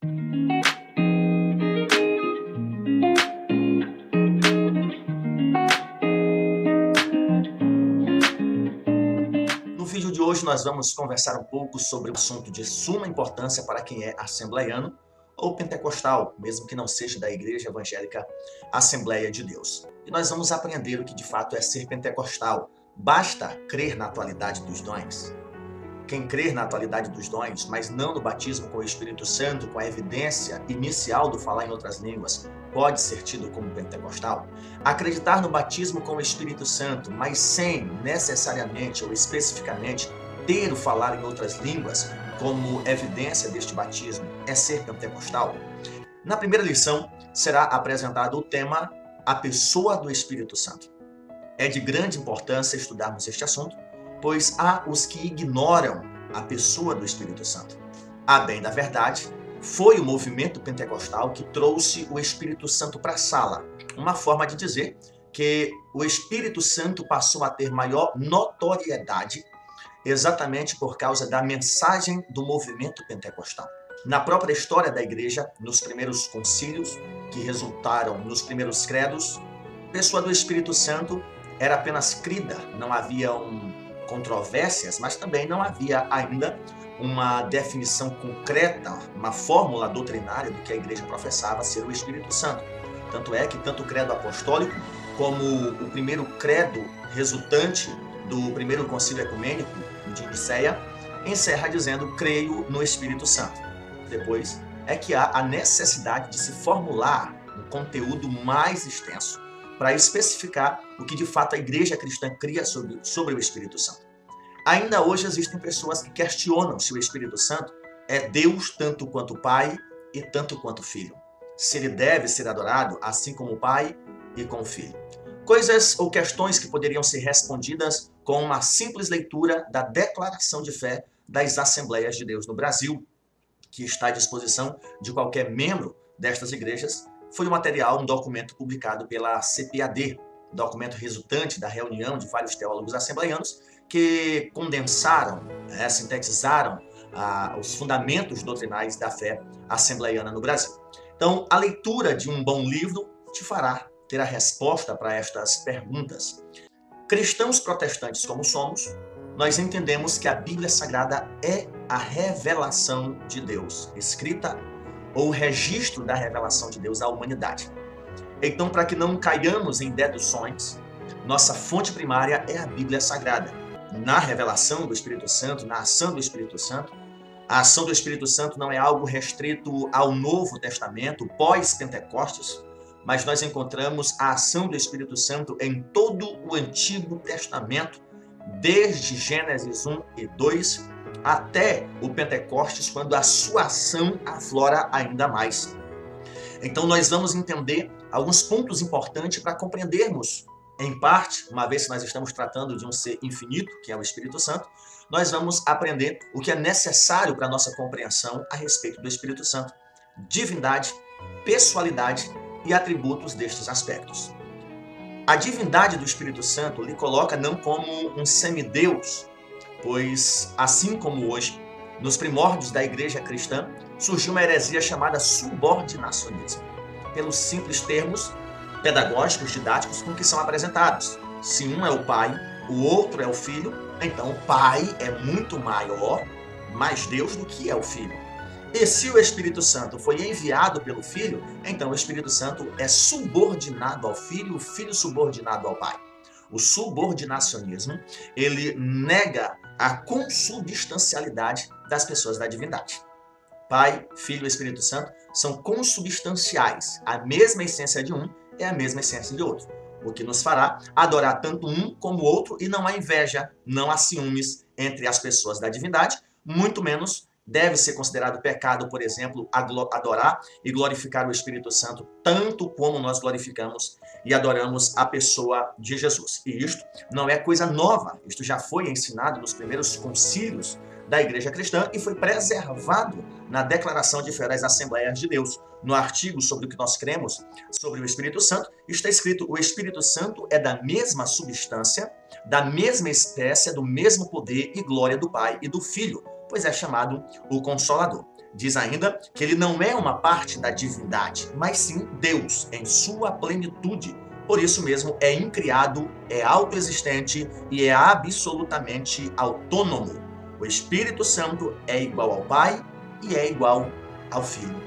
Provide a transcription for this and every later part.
No vídeo de hoje nós vamos conversar um pouco sobre um assunto de suma importância para quem é assembleiano ou pentecostal, mesmo que não seja da Igreja Evangélica Assembleia de Deus. E nós vamos aprender o que de fato é ser pentecostal. Basta crer na atualidade dos dons? Quem crer na atualidade dos dons, mas não no batismo com o Espírito Santo, com a evidência inicial do falar em outras línguas, pode ser tido como pentecostal? Acreditar no batismo com o Espírito Santo, mas sem necessariamente ou especificamente ter o falar em outras línguas como evidência deste batismo, é ser pentecostal? Na primeira lição será apresentado o tema A Pessoa do Espírito Santo. É de grande importância estudarmos este assunto, pois há os que ignoram a pessoa do Espírito Santo. A bem da verdade, foi o movimento pentecostal que trouxe o Espírito Santo para a sala. Uma forma de dizer que o Espírito Santo passou a ter maior notoriedade exatamente por causa da mensagem do movimento pentecostal. Na própria história da igreja, nos primeiros concílios, que resultaram nos primeiros credos, a pessoa do Espírito Santo era apenas crida, não havia controvérsias, mas também não havia ainda uma definição concreta, uma fórmula doutrinária do que a igreja professava ser o Espírito Santo. Tanto é que tanto o credo apostólico como o primeiro credo resultante do primeiro concílio ecumênico de Nicéia encerra dizendo: creio no Espírito Santo. Depois é que há a necessidade de se formular um conteúdo mais extenso para especificar o que de fato a igreja cristã cria sobre o Espírito Santo. Ainda hoje existem pessoas que questionam se o Espírito Santo é Deus tanto quanto Pai e tanto quanto Filho. Se ele deve ser adorado assim como o Pai e como o Filho. Coisas ou questões que poderiam ser respondidas com uma simples leitura da declaração de fé das Assembleias de Deus no Brasil, que está à disposição de qualquer membro destas igrejas. Foi um material, um documento publicado pela CPAD, documento resultante da reunião de vários teólogos assembleianos que condensaram, sintetizaram os fundamentos doutrinais da fé assembleiana no Brasil. Então, a leitura de um bom livro te fará ter a resposta para estas perguntas. Cristãos protestantes como somos, nós entendemos que a Bíblia Sagrada é a revelação de Deus, escrita ou registro da revelação de Deus à humanidade. Então, para que não caiamos em deduções, nossa fonte primária é a Bíblia Sagrada. Na revelação do Espírito Santo, na ação do Espírito Santo, a ação do Espírito Santo não é algo restrito ao Novo Testamento, pós-Pentecostes, mas nós encontramos a ação do Espírito Santo em todo o Antigo Testamento, desde Gênesis 1 e 2 até o Pentecostes, quando a sua ação aflora ainda mais. Então nós vamos entender alguns pontos importantes para compreendermos, em parte, uma vez que nós estamos tratando de um ser infinito, que é o Espírito Santo, nós vamos aprender o que é necessário para a nossa compreensão a respeito do Espírito Santo, divindade, pessoalidade e atributos destes aspectos. A divindade do Espírito Santo lhe coloca não como um semideus, pois, assim como hoje, nos primórdios da igreja cristã, surgiu uma heresia chamada subordinacionismo, pelos simples termos pedagógicos, didáticos com que são apresentados. Se um é o pai, o outro é o filho, então o pai é muito maior, mais Deus do que é o filho. E se o Espírito Santo foi enviado pelo Filho, então o Espírito Santo é subordinado ao Filho, o Filho subordinado ao Pai. O subordinacionismo, ele nega a consubstancialidade das pessoas da divindade. Pai, Filho e Espírito Santo são consubstanciais. A mesma essência de um é a mesma essência de outro. O que nos fará adorar tanto um como o outro, e não há inveja, não há ciúmes entre as pessoas da divindade, muito menos deve ser considerado pecado, por exemplo, adorar e glorificar o Espírito Santo, tanto como nós glorificamos e adoramos a pessoa de Jesus. E isto não é coisa nova, isto já foi ensinado nos primeiros concílios da Igreja Cristã e foi preservado na Declaração de Fé das Assembleias de Deus. No artigo sobre o que nós cremos sobre o Espírito Santo, está escrito: o Espírito Santo é da mesma substância, da mesma espécie, do mesmo poder e glória do Pai e do Filho, pois é chamado o Consolador. Diz ainda que ele não é uma parte da divindade, mas sim Deus, em sua plenitude. Por isso mesmo é incriado, é autoexistente e é absolutamente autônomo. O Espírito Santo é igual ao Pai e é igual ao Filho.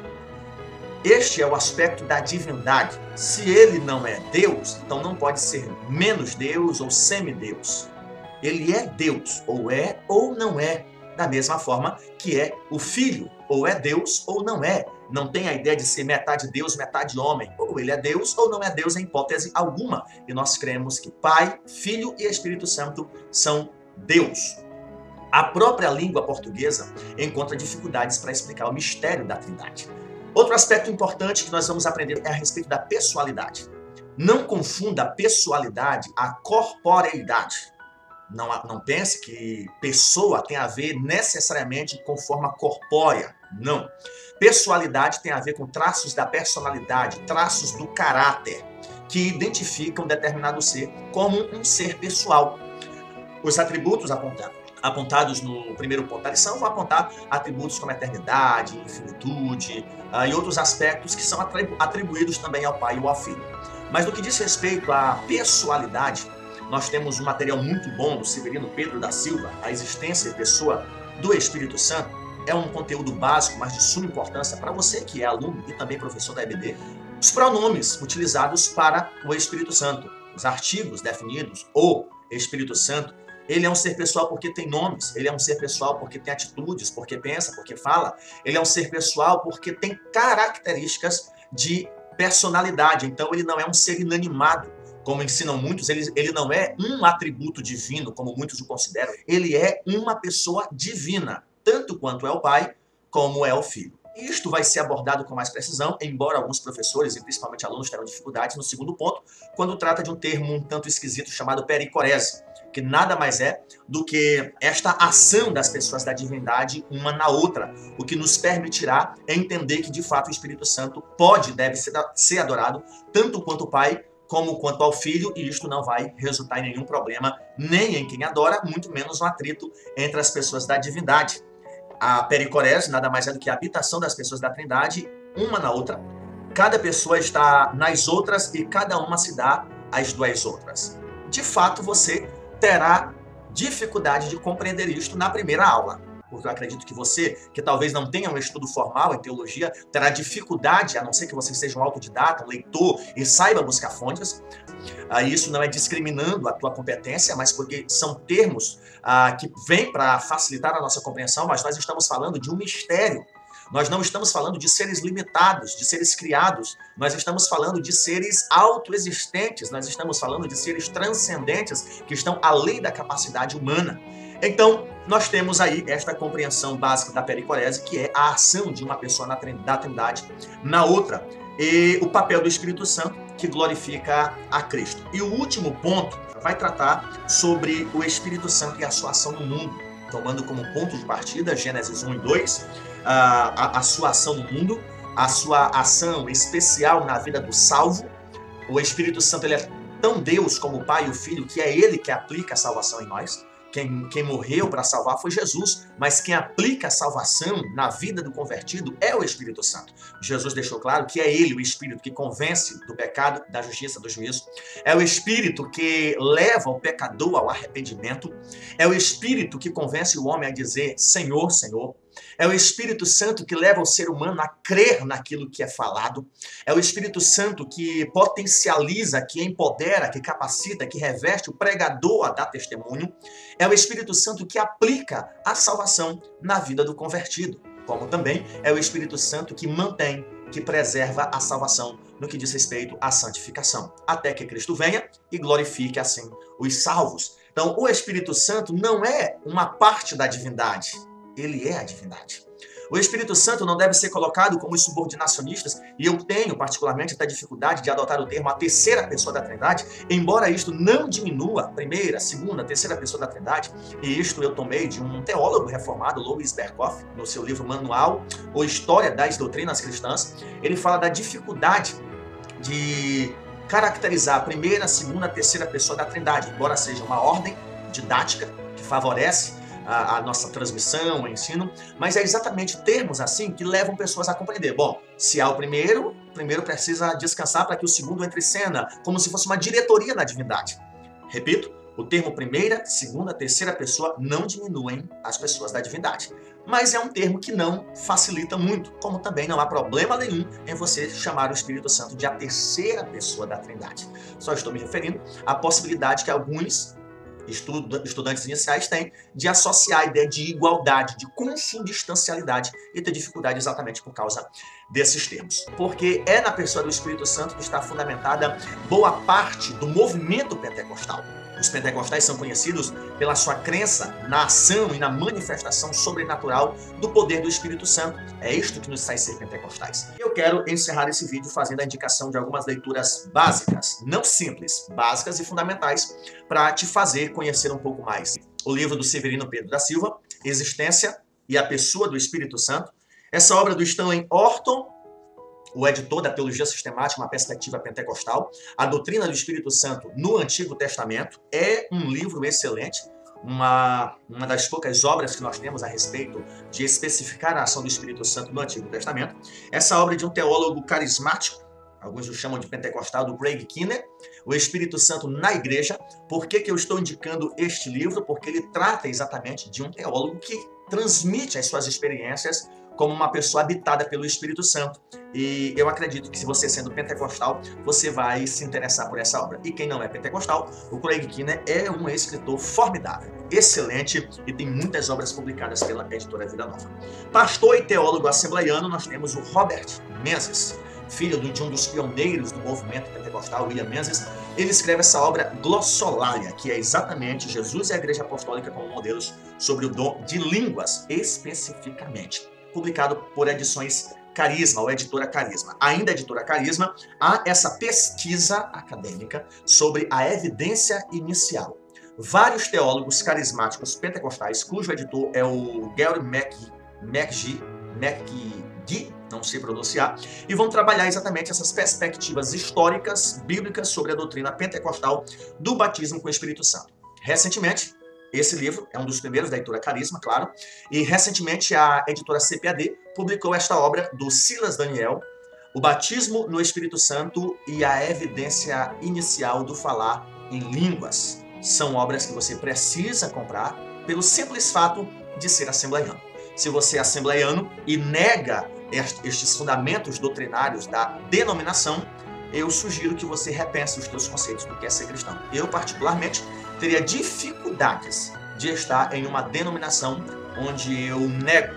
Este é o aspecto da divindade. Se ele não é Deus, então não pode ser menos Deus ou semideus. Ele é Deus, ou não é, da mesma forma que é o Filho, ou é Deus ou não é. Não tem a ideia de ser metade Deus, metade homem. Ou ele é Deus ou não é Deus em hipótese alguma. E nós cremos que Pai, Filho e Espírito Santo são Deus. A própria língua portuguesa encontra dificuldades para explicar o mistério da Trindade. Outro aspecto importante que nós vamos aprender é a respeito da pessoalidade. Não confunda a pessoalidade à corporeidade. Não pense que pessoa tem a ver necessariamente com forma corpórea. Não. Pessoalidade tem a ver com traços da personalidade, traços do caráter, que identificam determinado ser como um ser pessoal. Os atributos apontados no primeiro ponto da lição vão apontar atributos como eternidade, infinitude e outros aspectos que são atribuídos também ao Pai e ao Filho. Mas no que diz respeito à pessoalidade, nós temos um material muito bom do Severino Pedro da Silva, A Existência e Pessoa do Espírito Santo. É um conteúdo básico, mas de suma importância para você que é aluno e também professor da EBD. Os pronomes utilizados para o Espírito Santo, os artigos definidos, o Espírito Santo, ele é um ser pessoal porque tem nomes, ele é um ser pessoal porque tem atitudes, porque pensa, porque fala, ele é um ser pessoal porque tem características de personalidade, então ele não é um ser inanimado, como ensinam muitos, ele não é um atributo divino, como muitos o consideram, ele é uma pessoa divina, tanto quanto é o Pai, como é o Filho. Isto vai ser abordado com mais precisão, embora alguns professores e principalmente alunos terão dificuldades no segundo ponto, quando trata de um termo um tanto esquisito chamado pericorese, que nada mais é do que esta ação das pessoas da divindade uma na outra, o que nos permitirá entender que de fato o Espírito Santo pode e deve ser adorado tanto quanto o Pai como quanto ao Filho, e isto não vai resultar em nenhum problema, nem em quem adora, muito menos um atrito entre as pessoas da divindade. A pericorese nada mais é do que a habitação das pessoas da Trindade, uma na outra. Cada pessoa está nas outras e cada uma se dá às duas outras. De fato, você terá dificuldade de compreender isto na primeira aula, porque eu acredito que você, que talvez não tenha um estudo formal em teologia, terá dificuldade, a não ser que você seja um autodidata, um leitor e saiba buscar fontes. Isso não é discriminando a tua competência, mas porque são termos que vêm para facilitar a nossa compreensão, mas nós estamos falando de um mistério. Nós não estamos falando de seres limitados, de seres criados. Nós estamos falando de seres autoexistentes. Nós estamos falando de seres transcendentes que estão além da capacidade humana. Então, nós temos aí esta compreensão básica da pericorese, que é a ação de uma pessoa da Trindade na outra. E o papel do Espírito Santo, que glorifica a Cristo. E o último ponto vai tratar sobre o Espírito Santo e a sua ação no mundo, tomando como ponto de partida Gênesis 1 e 2, a sua ação no mundo, a sua ação especial na vida do salvo. O Espírito Santo ele é tão Deus como o Pai e o Filho, que é ele que aplica a salvação em nós. Quem morreu para salvar foi Jesus, mas quem aplica a salvação na vida do convertido é o Espírito Santo. Jesus deixou claro que é ele, o Espírito, que convence do pecado, da justiça, do juízo. É o Espírito que leva o pecador ao arrependimento. É o Espírito que convence o homem a dizer Senhor, Senhor. É o Espírito Santo que leva o ser humano a crer naquilo que é falado. É o Espírito Santo que potencializa, que empodera, que capacita, que reveste o pregador a dar testemunho. É o Espírito Santo que aplica a salvação na vida do convertido. Como também é o Espírito Santo que mantém, que preserva a salvação no que diz respeito à santificação, até que Cristo venha e glorifique assim os salvos. Então, o Espírito Santo não é uma parte da divindade. Ele é a divindade. O Espírito Santo não deve ser colocado como os subordinacionistas, e eu tenho particularmente essa dificuldade de adotar o termo a terceira pessoa da Trindade, embora isto não diminua a primeira, segunda, terceira pessoa da Trindade, e isto eu tomei de um teólogo reformado, Louis Berkhof, no seu livro Manual ou História das Doutrinas Cristãs. Ele fala da dificuldade de caracterizar a primeira, segunda, terceira pessoa da Trindade, embora seja uma ordem didática que favorece a nossa transmissão, o ensino, mas é exatamente termos assim que levam pessoas a compreender. Bom, se há o primeiro precisa descansar para que o segundo entre em cena, como se fosse uma diretoria na divindade. Repito, o termo primeira, segunda, terceira pessoa não diminuem as pessoas da divindade. Mas é um termo que não facilita muito, como também não há problema nenhum em você chamar o Espírito Santo de a terceira pessoa da Trindade. Só estou me referindo à possibilidade que alguns estudantes iniciais têm de associar a ideia de igualdade, de consubstancialidade e ter dificuldade exatamente por causa desses termos. Porque é na pessoa do Espírito Santo que está fundamentada boa parte do movimento pentecostal. Os pentecostais são conhecidos pela sua crença na ação e na manifestação sobrenatural do poder do Espírito Santo. É isto que nos faz ser pentecostais. Eu quero encerrar esse vídeo fazendo a indicação de algumas leituras básicas, não simples, básicas e fundamentais, para te fazer conhecer um pouco mais. O livro do Severino Pedro da Silva, Existência e a Pessoa do Espírito Santo. Essa obra do Stanley Orton, o editor da Teologia Sistemática, uma perspectiva pentecostal. A Doutrina do Espírito Santo no Antigo Testamento é um livro excelente, uma das poucas obras que nós temos a respeito de especificar a ação do Espírito Santo no Antigo Testamento. Essa obra de um teólogo carismático, alguns o chamam de pentecostal, do Craig Keener, O Espírito Santo na Igreja. Por que eu estou indicando este livro? Porque ele trata exatamente de um teólogo que transmite as suas experiências como uma pessoa habitada pelo Espírito Santo. E eu acredito que se você sendo pentecostal, você vai se interessar por essa obra. E quem não é pentecostal, o Craig Keener é um escritor formidável, excelente e tem muitas obras publicadas pela editora Vida Nova. Pastor e teólogo assembleiano, nós temos o Robert Menzies, filho de um dos pioneiros do movimento pentecostal, William Menzies. Ele escreve essa obra Glossolalia, que é exatamente Jesus e a Igreja Apostólica como modelos sobre o dom de línguas, especificamente. Publicado por Edições Carisma, ou Editora Carisma. Ainda Editora Carisma, há essa pesquisa acadêmica sobre a evidência inicial. Vários teólogos carismáticos pentecostais, cujo editor é o Gary McGee, não sei pronunciar, e vão trabalhar exatamente essas perspectivas históricas, bíblicas, sobre a doutrina pentecostal do batismo com o Espírito Santo. Recentemente, esse livro é um dos primeiros da editora Carisma, claro, e recentemente a editora CPAD publicou esta obra do Silas Daniel, O Batismo no Espírito Santo e a Evidência Inicial do Falar em Línguas. São obras que você precisa comprar pelo simples fato de ser assembleiano. Se você é assembleiano e nega estes fundamentos doutrinários da denominação, eu sugiro que você repense os seus conceitos do que é ser cristão. Eu, particularmente, teria dificuldades de estar em uma denominação onde eu nego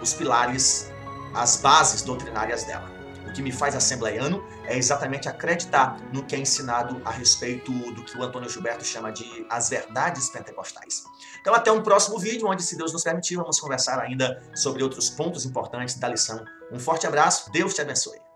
os pilares, as bases doutrinárias dela. O que me faz assembleiano é exatamente acreditar no que é ensinado a respeito do que o Antônio Gilberto chama de as verdades pentecostais. Então, até um próximo vídeo, onde, se Deus nos permitir, vamos conversar ainda sobre outros pontos importantes da lição. Um forte abraço, Deus te abençoe.